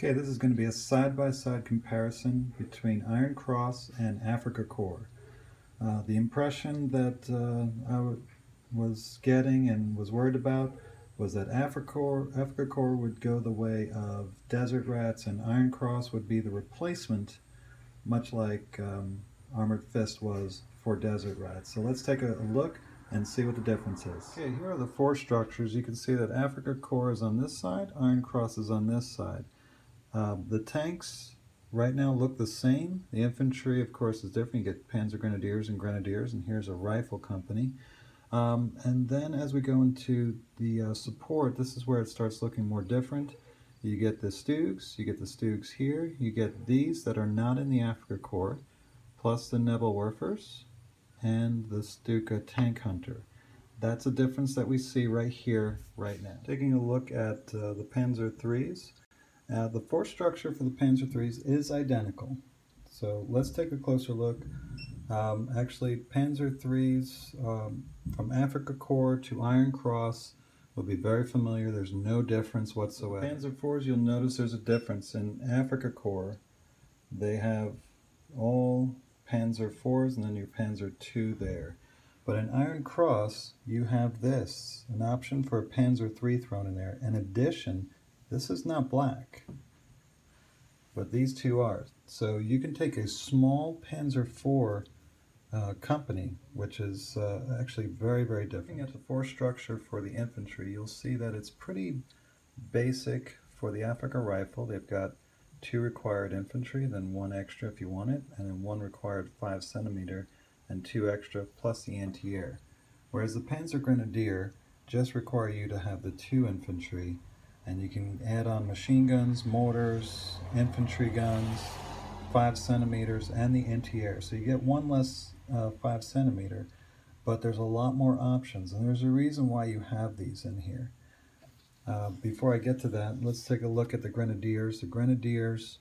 Okay, this is going to be a side-by-side comparison between Iron Cross and Afrika Korps. The impression that was getting and was worried about was that Afrika Korps would go the way of desert rats and Iron Cross would be the replacement, much like Armored Fist was for desert rats. So let's take a look and see what the difference is. Okay, here are the four structures. You can see that Afrika Korps is on this side, Iron Cross is on this side. The tanks right now look the same. The infantry, of course, is different. You get Panzer Grenadiers, and here's a rifle company. And then as we go into the support, this is where it starts looking more different. You get the Stugs here, you get these that are not in the Afrika Korps, plus the Nebelwerfers and the Stuka Tank Hunter. That's a difference that we see right here, right now. Taking a look at the Panzer IIIs. The force structure for the Panzer IIIs is identical. So let's take a closer look. Actually, Panzer IIIs from Afrika Korps to Iron Cross will be very familiar. There's no difference whatsoever. Panzer IVs, you'll notice there's a difference. In Afrika Korps, they have all Panzer IVs and then your Panzer II there. But in Iron Cross, you have this, an option for a Panzer III thrown in there. In addition, this is not black, but these two are. So you can take a small Panzer IV company, which is actually very, very different. Looking at the force structure for the infantry, you'll see that it's pretty basic for the Afrika rifle. They've got 2 required infantry, then 1 extra if you want it, and then 1 required 5 centimeter, and 2 extra plus the anti-air. Whereas the Panzer Grenadier just require you to have the 2 infantry, and you can add on machine guns, mortars, infantry guns, 5 centimeters, and the anti-air. So you get 1 less 5 centimeter, but there's a lot more options, and there's a reason why you have these in here. Before I get to that, let's take a look at the Grenadiers. The Grenadiers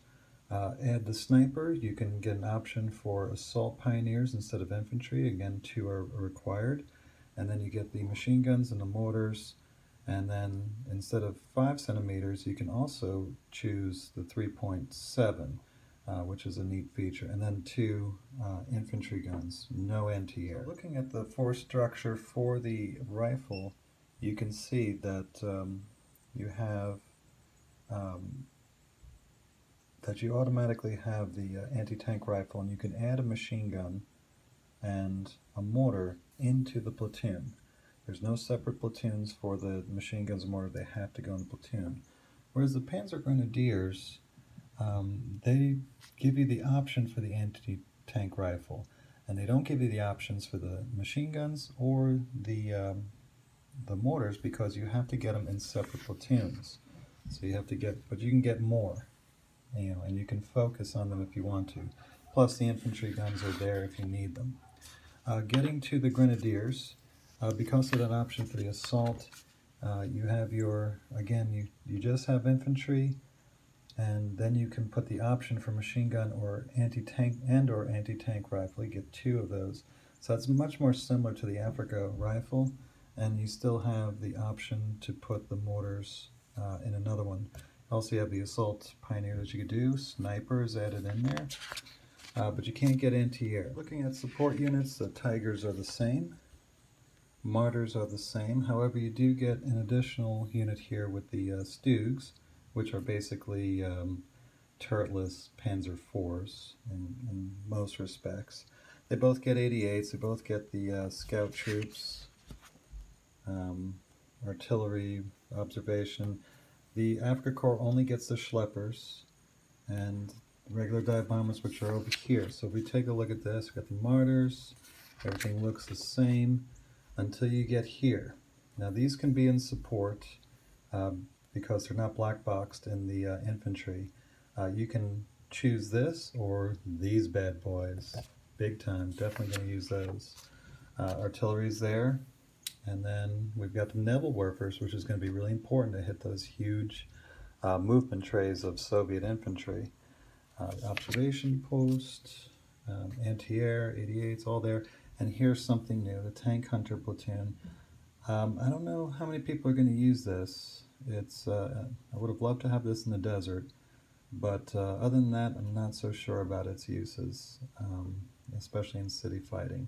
add the sniper. You can get an option for assault pioneers instead of infantry. Again, 2 are required. And then you get the machine guns and the mortars. And then instead of 5 centimeters, you can also choose the 3.7, which is a neat feature. And then 2 infantry guns, no anti-air. Looking at the force structure for the rifle, you can see that you have that you automatically have the anti-tank rifle, and you can add a machine gun and a mortar into the platoon. There's no separate platoons for the machine guns and mortar. They have to go in the platoon. Whereas the Panzer Grenadiers, they give you the option for the anti-tank rifle, and they don't give you the options for the machine guns or the mortars, because you have to get them in separate platoons. So you have to get, but you can get more, and you can focus on them if you want to. Plus the infantry guns are there if you need them. Getting to the Grenadiers, because of that option for the assault, you have your, again, you just have infantry, and then you can put the option for machine gun or anti-tank or anti-tank rifle. You get 2 of those. So it's much more similar to the Afrika rifle, and you still have the option to put the mortars in another one. Also, you have the assault pioneer that you could do. Sniper is added in there, but you can't get anti-air. Looking at support units, the Tigers are the same. Martyrs are the same. However, you do get an additional unit here with the Stugs, which are basically turretless Panzer IVs in most respects. They both get 88s. They both get the scout troops, artillery, observation. The Afrika Korps only gets the Schleppers and regular dive bombers, which are over here. So if we take a look at this, we've got the Martyrs. Everything looks the same until you get here. Now these can be in support because they're not black boxed in the infantry. You can choose this or these bad boys. Big time, definitely going to use those. Artillery's there. And then we've got the Nebelwerfers, which is going to be really important to hit those huge movement trays of Soviet infantry. Observation post, anti-air, 88s, all there. And here's something new, the Tank Hunter platoon. I don't know how many people are going to use this. It's I would have loved to have this in the desert, But other than that, I'm not so sure about its uses, especially in city fighting.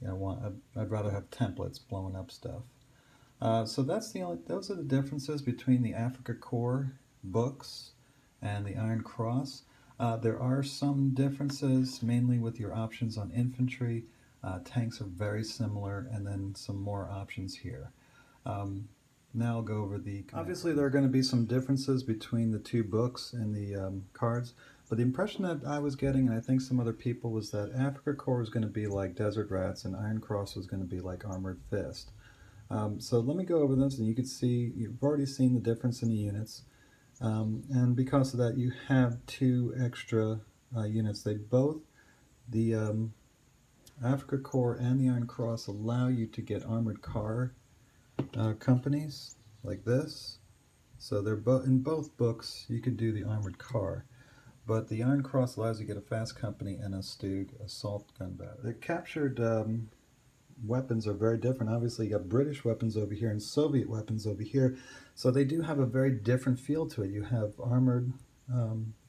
I'd rather have templates blowing up stuff. So those are the differences between the Afrika Korps books and the Iron Cross. There are some differences, mainly with your options on infantry. Tanks are very similar, and then some more options here. Now I'll go over the... Obviously there are going to be some differences between the two books and the cards, but the impression that I was getting, and I think some other people, was that Afrika Korps was going to be like Desert Rats and Iron Cross was going to be like Armored Fist. So let me go over this, and you can see, you've already seen the difference in the units. And because of that, you have two extra units. The Afrika Korps and the Iron Cross allow you to get armored car companies like this. So they're in both books you could do the armored car, but the Iron Cross allows you to get a fast company and a Stug assault gun battery. The captured weapons are very different. Obviously you got British weapons over here and Soviet weapons over here, so they do have a very different feel to it. You have armored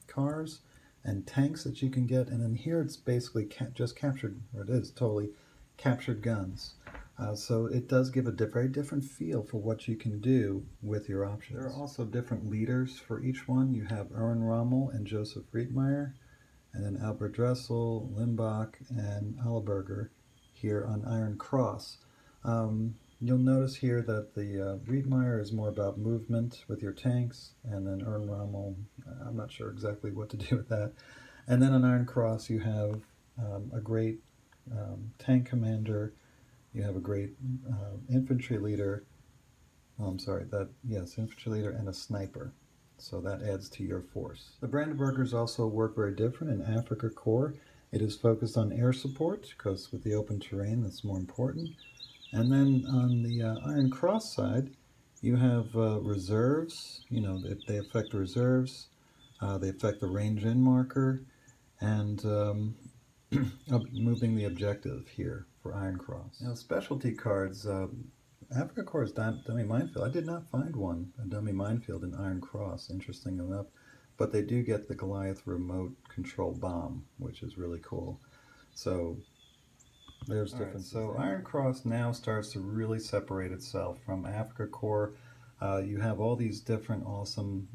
cars and tanks that you can get, and then here it's basically just captured, or it is totally captured guns. So it does give a very different feel for what you can do with your options. There are also different leaders for each one. You have Erwin Rommel and Joseph Rietmeyer, and then Albert Dressel, Limbach, and Alleberger here on Iron Cross. You'll notice here that the Rietmeyer is more about movement with your tanks, and then Erwin Rommel, I'm not sure exactly what to do with that. And then on Iron Cross you have a great tank commander. You have a great infantry leader. Infantry leader and a sniper. So that adds to your force. The Brandenburgers also work very different in Afrika Korps. It is focused on air support, because with the open terrain that's more important. And then on the Iron Cross side, you have reserves. They affect the reserves. They affect the range in marker, and moving the objective here for Iron Cross. Now, specialty cards, Afrika Korps dummy minefield. I did not find a dummy minefield in Iron Cross, interesting enough, but they do get the Goliath remote control bomb, which is really cool. So there's difference. So Iron Cross now starts to really separate itself from Afrika Korps. You have all these different awesome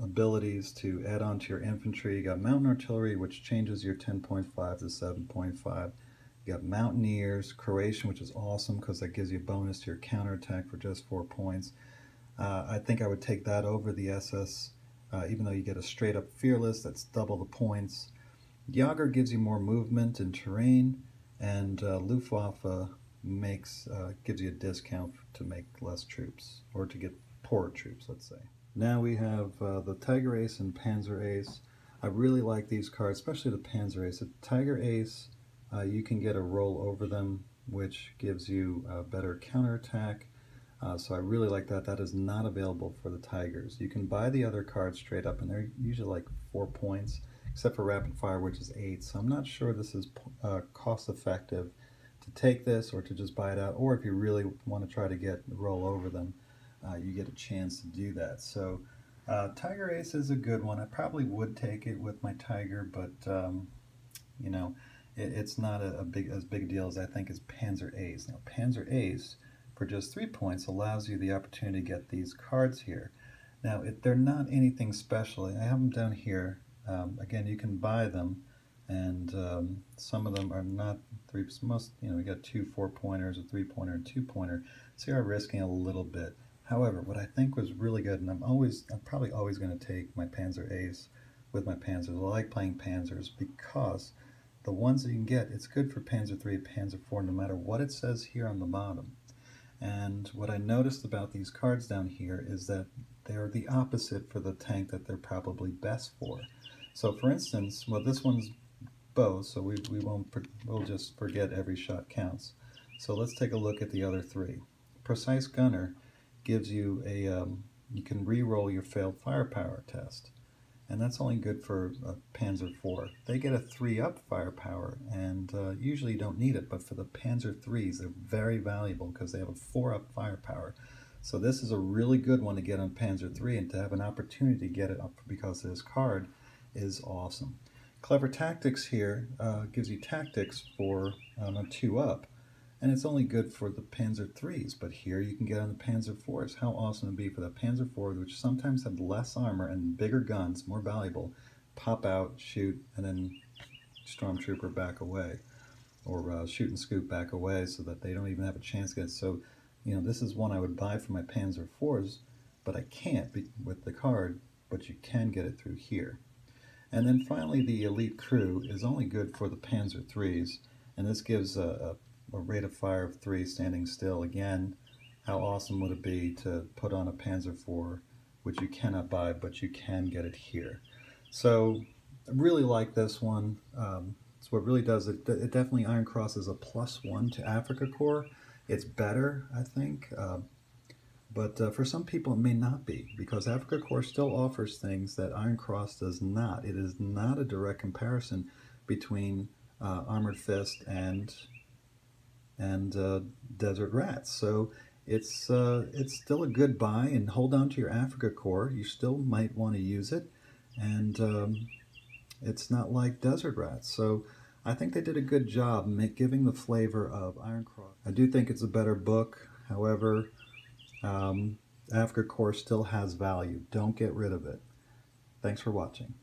abilities to add on to your infantry. You got mountain artillery, which changes your 10.5 to 7.5. You got mountaineers, Croatian, which is awesome because that gives you a bonus to your counterattack for just 4 points. I think I would take that over the SS, even though you get a straight up fearless, that's double the points. Jager gives you more movement and terrain, and Luftwaffe gives you a discount to make less troops, or to get poorer troops, let's say. Now we have the Tiger Ace and Panzer Ace. I really like these cards, especially the Panzer Ace. The Tiger Ace, you can get a roll over them, which gives you a better counterattack. So I really like that. That is not available for the Tigers. You can buy the other cards straight up, and they're usually like 4 points, except for Rapid Fire, which is 8. So I'm not sure this is cost effective to take this or to just buy it out, or if you really want to try to roll over them, you get a chance to do that. So Tiger Ace is a good one. I probably would take it with my Tiger, but it's not as big a deal as I think is Panzer Ace. Now Panzer Ace, for just 3 points, allows you the opportunity to get these cards here. Now they're not anything special. I have them down here. Again, you can buy them, and some of them are not three. Most, we got 2 4-pointers, a 3-pointer, and 2-pointer. So you're risking a little bit. However, what I think was really good, and I'm probably always going to take my Panzer Ace with my Panzers. I like playing Panzers because the ones that you can get, it's good for Panzer III, Panzer IV, no matter what it says here on the bottom. And what I noticed about these cards down here is that they're the opposite for the tank that they're probably best for. So for instance, well, this one's bow, so we'll just forget every shot counts. So let's take a look at the other 3. Precise Gunner gives you you can re-roll your failed firepower test, and that's only good for Panzer IV. They get a 3-up firepower, and usually you don't need it, but for the Panzer IIIs, they're very valuable because they have a 4-up firepower. So this is a really good one to get on Panzer III, and to have an opportunity to get it up because this card is awesome. Clever Tactics here gives you tactics for a 2-up, and it's only good for the Panzer IIIs, but here you can get on the Panzer IVs. How awesome it would be for the Panzer IV, which sometimes have less armor and bigger guns, more valuable, pop out, shoot, and then Stormtrooper back away, or shoot and scoot back away so that they don't even have a chance to get it. So, you know, this is one I would buy for my Panzer IVs, but I can't with the card, but you can get it through here. And then finally, the Elite Crew is only good for the Panzer IIIs, and this gives a rate of fire of 3 standing still. Again, how awesome would it be to put on a Panzer IV, which you cannot buy, but you can get it here. So I really like this one. It's what really does it. It definitely Iron Cross is a +1 to Afrika Korps. It's better, I think. But for some people it may not be, because Afrika Korps still offers things that Iron Cross does not. It is not a direct comparison between Armored Fist and Desert Rats. So it's still a good buy, and hold on to your Afrika Korps. You still might want to use it, and it's not like Desert Rats. So I think they did a good job giving the flavor of Iron Cross. I do think it's a better book. However, Afrika Korps still has value. Don't get rid of it. Thanks for watching.